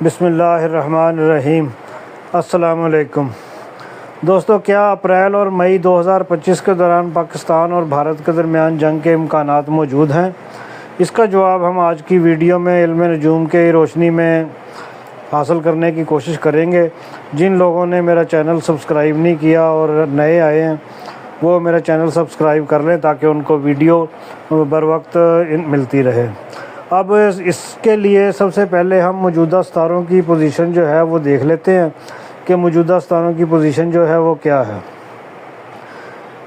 بسم اللہ الرحمن الرحیم۔ السلام علیکم دوستو، کیا اپریل اور مئی 2025 کے دوران پاکستان اور بھارت کے درمیان جنگ کے امکانات موجود ہیں؟ اس کا جواب ہم آج کی ویڈیو میں علم نجوم کے روشنی میں حاصل کرنے کی کوشش کریں گے۔ جن لوگوں نے میرا چینل سبسکرائب نہیں کیا اور نئے آئے ہیں وہ میرا چینل سبسکرائب کر لیں تاکہ ان کو ویڈیو بر وقت ملتی رہے۔ اب اس کے لیے سب سے پہلے ہم موجودہ ستاروں کی پوزیشن جو ہے وہ دیکھ لیتے ہیں کہ موجودہ ستاروں کی پوزیشن جو ہے وہ کیا ہے۔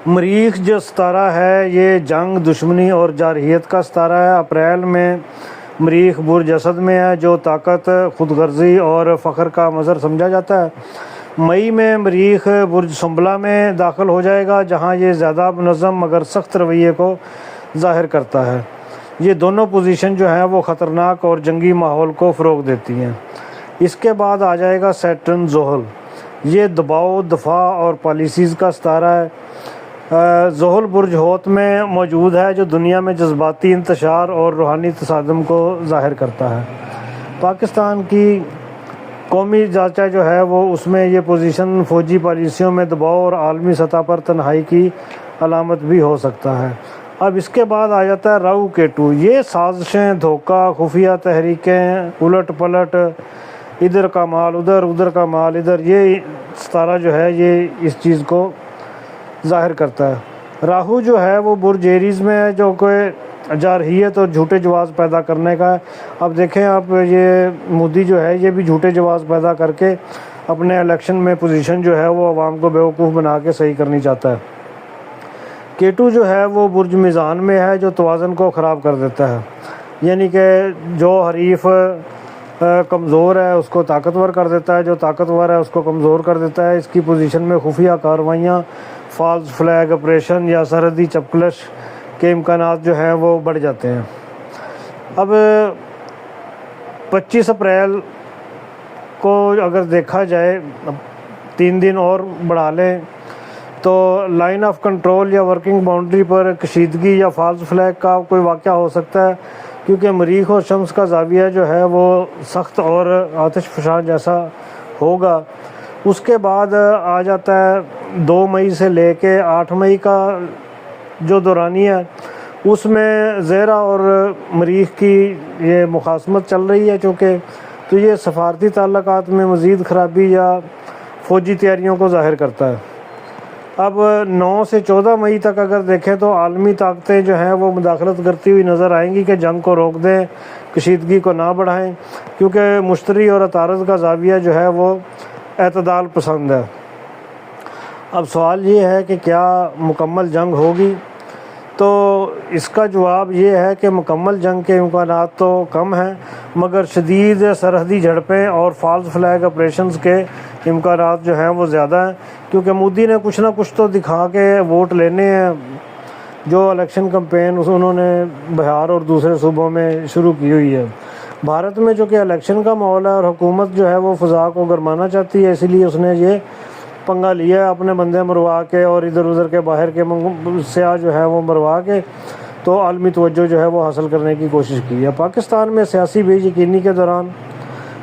مریخ جو ستارہ ہے یہ جنگ، دشمنی اور جارحیت کا ستارہ ہے۔ اپریل میں مریخ برج اسد میں ہے جو طاقت، خود غرضی اور فخر کا مظہر سمجھا جاتا ہے۔ مئی میں مریخ برج سنبلہ میں داخل ہو جائے گا جہاں یہ زیادہ منظم مگر سخت رویے کو ظاہر کرتا ہے۔ یہ دونوں پوزیشن جو ہیں وہ خطرناک اور جنگی ماحول کو فروغ دیتی ہیں۔ اس کے بعد آ جائے گا سیٹرن زحل۔ یہ دباؤ، دفاع اور پالیسیز کا ستارہ ہے۔ زحل برج حوت میں موجود ہے جو دنیا میں جذباتی انتشار اور روحانی تصادم کو ظاہر کرتا ہے۔ پاکستان کی قومی ڈھانچہ جو ہے وہ اس میں یہ پوزیشن فوجی پالیسیوں میں دباؤ اور عالمی سطح پر تنہائی کی علامت بھی ہو سکتا ہے۔ اب اس کے بعد آ جاتا ہے راہو کیتو۔ یہ سازشیں، دھوکہ، خفیہ تحریکیں، الٹ پلٹ، ادھر کا مال ادھر، ادھر کا مال ادھر، یہ ستارہ جو ہے یہ اس چیز کو ظاہر کرتا ہے۔ راہو جو ہے وہ برج ایریز میں ہے جو کہ جارحیت اور جھوٹے جواز پیدا کرنے کا ہے۔ اب دیکھیں آپ، یہ مودی جو ہے یہ بھی جھوٹے جواز پیدا کر کے اپنے الیکشن میں پوزیشن جو ہے وہ عوام کو بیوقوف بنا کے صحیح کرنی چاہتا ہے۔ کیتو جو ہے وہ برج میزان میں ہے جو توازن کو خراب کر دیتا ہے، یعنی کہ جو حریف کمزور ہے اس کو طاقتور کر دیتا ہے، جو طاقتور ہے اس کو کمزور کر دیتا ہے۔ اس کی پوزیشن میں خفیہ کارروائیاں، فالس فلیگ آپریشن یا سرحدی چپکلش کے امکانات جو ہیں وہ بڑھ جاتے ہیں۔ اب 25 اپریل کو اگر دیکھا جائے، 3 دن اور بڑھا لیں تو لائن آف کنٹرول یا ورکنگ باؤنڈری پر کشیدگی یا فالس فلیگ کا کوئی واقعہ ہو سکتا ہے، کیونکہ مریخ اور شمس کا زاویہ جو ہے وہ سخت اور آتش فشاں جیسا ہوگا۔ اس کے بعد آ جاتا ہے 2 مئی سے لے کے 8 مئی کا جو دورانیہ ہے، اس میں زہرہ اور مریخ کی یہ مخاصمت چل رہی ہے چونکہ، تو یہ سفارتی تعلقات میں مزید خرابی یا فوجی تیاریوں کو ظاہر کرتا ہے۔ اب 9 سے 14 مئی تک اگر دیکھیں تو عالمی طاقتیں جو ہیں وہ مداخلت کرتی ہوئی نظر آئیں گی کہ جنگ کو روک دیں، کشیدگی کو نہ بڑھائیں، کیونکہ مشتری اور عطارد کا زاویہ جو ہے وہ اعتدال پسند ہے۔ اب سوال یہ ہے کہ کیا مکمل جنگ ہوگی؟ تو اس کا جواب یہ ہے کہ مکمل جنگ کے امکانات تو کم ہیں، مگر شدید سرحدی جھڑپیں اور فالس فلیگ آپریشنز کے امکانات جو ہیں وہ زیادہ ہیں، کیونکہ مودی نے کچھ نہ کچھ تو دکھا کے ووٹ لینے ہیں۔ جو الیکشن کمپین انہوں نے بہار اور دوسرے صوبوں میں شروع کی ہوئی ہے۔ بھارت میں جو کہ الیکشن کا ماحول ہے اور حکومت جو ہے وہ فضا کو گرمانا چاہتی ہے، اسی لیے اس نے یہ پنگا لیا ہے، اپنے بندے مروا کے اور ادھر ادھر کے باہر کے سیاح جو ہے وہ مروا کے تو عالمی توجہ جو ہے وہ حاصل کرنے کی کوشش کی ہے۔ پاکستان میں سیاسی بے یقینی کے دوران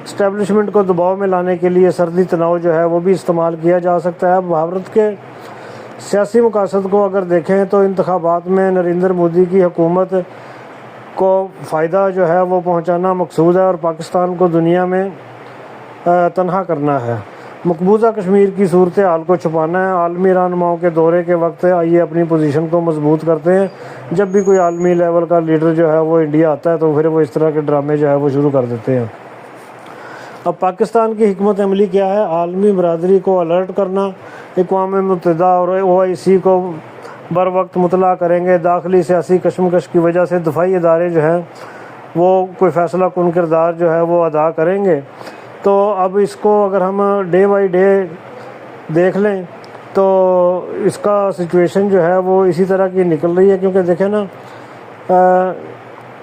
اسٹیبلشمنٹ کو دباؤ میں لانے کے لیے سرحدی تناؤ جو ہے وہ بھی استعمال کیا جا سکتا ہے۔ بھارت کے سیاسی مقاصد کو اگر دیکھیں تو انتخابات میں نریندر مودی کی حکومت کو فائدہ جو ہے وہ پہنچانا مقصود ہے اور پاکستان کو دنیا میں تنہا کرنا ہے۔ مقبوضہ کشمیر کی صورتحال کو چھپانا ہے۔ عالمی رہنماؤں کے دورے کے وقت آئیے اپنی پوزیشن کو مضبوط کرتے ہیں۔ جب بھی کوئی عالمی لیول کا لیڈر جو ہے وہ انڈیا آتا ہے تو پھر وہ اس طرح کے ڈرامے جو ہے وہ شروع کر دیتے ہیں۔ اب پاکستان کی حکمت عملی کیا ہے؟ عالمی برادری کو الرٹ کرنا، اقوام متحدہ اور OIC کو بر وقت مطلع کریں گے۔ داخلی سیاسی کشمکش کی وجہ سے دفاعی ادارے جو ہیں وہ کوئی فیصلہ کن کردار جو ہے وہ ادا کریں گے۔ تو اب اس کو اگر ہم ڈے بائی ڈے دیکھ لیں تو اس کا سچویشن جو ہے وہ اسی طرح کی نکل رہی ہے، کیونکہ دیکھیں نا،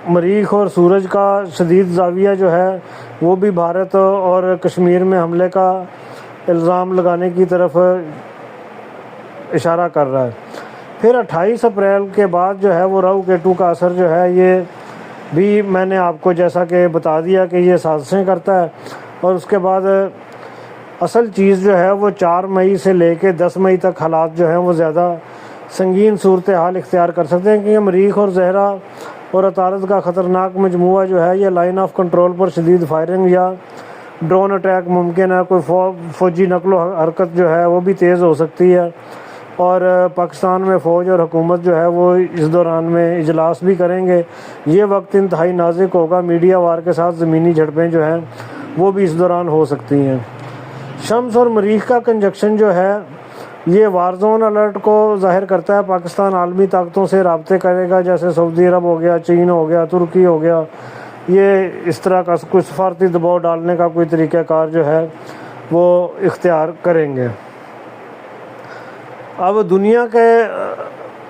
مریخ اور سورج کا شدید زاویہ جو ہے وہ بھی بھارت اور کشمیر میں حملے کا الزام لگانے کی طرف اشارہ کر رہا ہے۔ پھر 28 اپریل کے بعد جو ہے وہ راہو کیتو کا اثر جو ہے یہ بھی میں نے آپ کو جیسا کہ بتا دیا کہ یہ سازشیں کرتا ہے، اور اس کے بعد اصل چیز جو ہے وہ 4 مئی سے لے کے 10 مئی تک حالات جو ہیں وہ زیادہ سنگین صورتحال اختیار کر سکتے ہیں، کہ مریخ اور زہرہ اور عطارد کا خطرناک مجموعہ جو ہے یہ لائن آف کنٹرول پر شدید فائرنگ یا ڈرون اٹیک ممکن ہے، کوئی فوجی نقل و حرکت جو ہے وہ بھی تیز ہو سکتی ہے، اور پاکستان میں فوج اور حکومت جو ہے وہ اس دوران میں اجلاس بھی کریں گے۔ یہ وقت انتہائی نازک ہوگا، میڈیا وار کے ساتھ زمینی جھڑپیں جو ہیں وہ بھی اس دوران ہو سکتی ہیں۔ شمس اور مریخ کا کنجکشن جو ہے یہ وار زون الرٹ کو ظاہر کرتا ہے۔ پاکستان عالمی طاقتوں سے رابطے کرے گا، جیسے سعودی عرب ہو گیا، چین ہو گیا، ترکی ہو گیا، یہ اس طرح کا کوئی سفارتی دباؤ ڈالنے کا کوئی طریقہ کار جو ہے وہ اختیار کریں گے۔ اب دنیا کے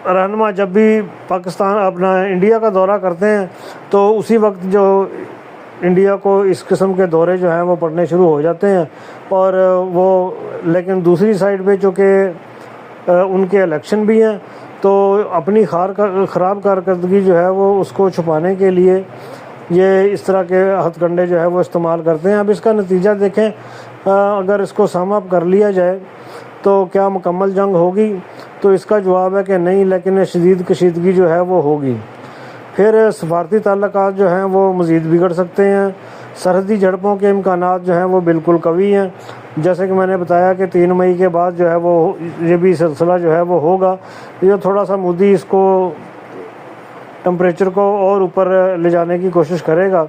رہنما جب بھی پاکستان اپنا انڈیا کا دورہ کرتے ہیں تو اسی وقت جو انڈیا کو اس قسم کے دورے جو ہیں وہ پڑنے شروع ہو جاتے ہیں، اور وہ لیکن دوسری سائڈ پہ چونکہ ان کے الیکشن بھی ہیں تو اپنی خراب کارکردگی جو ہے وہ اس کو چھپانے کے لیے یہ اس طرح کے ہتھ کنڈے جو ہے وہ استعمال کرتے ہیں۔ اب اس کا نتیجہ دیکھیں، اگر اس کو سم اپ کر لیا جائے تو کیا مکمل جنگ ہوگی؟ تو اس کا جواب ہے کہ نہیں، لیکن شدید کشیدگی جو ہے وہ ہوگی۔ پھر سفارتی تعلقات جو ہیں وہ مزید بگڑ سکتے ہیں، سرحدی جھڑپوں کے امکانات جو ہیں وہ بالکل قوی ہیں، جیسے کہ میں نے بتایا کہ 3 مئی کے بعد جو ہے وہ یہ بھی سلسلہ جو ہے وہ ہوگا۔ یہ تھوڑا سا مودی اس کو ٹمپریچر کو اور اوپر لے جانے کی کوشش کرے گا،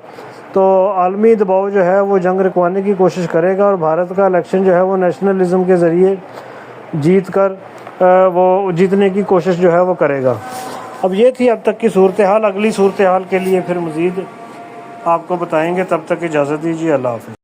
تو عالمی دباؤ جو ہے وہ جنگ رکوانے کی کوشش کرے گا، اور بھارت کا الیکشن جو ہے وہ نیشنلزم کے ذریعے جیت کر وہ جیتنے کی کوشش جو ہے وہ کرے گا۔ اب یہ تھی اب تک کی صورتحال، اگلی صورتحال کے لیے پھر مزید آپ کو بتائیں گے، تب تک اجازت دیجیے، اللہ حافظ۔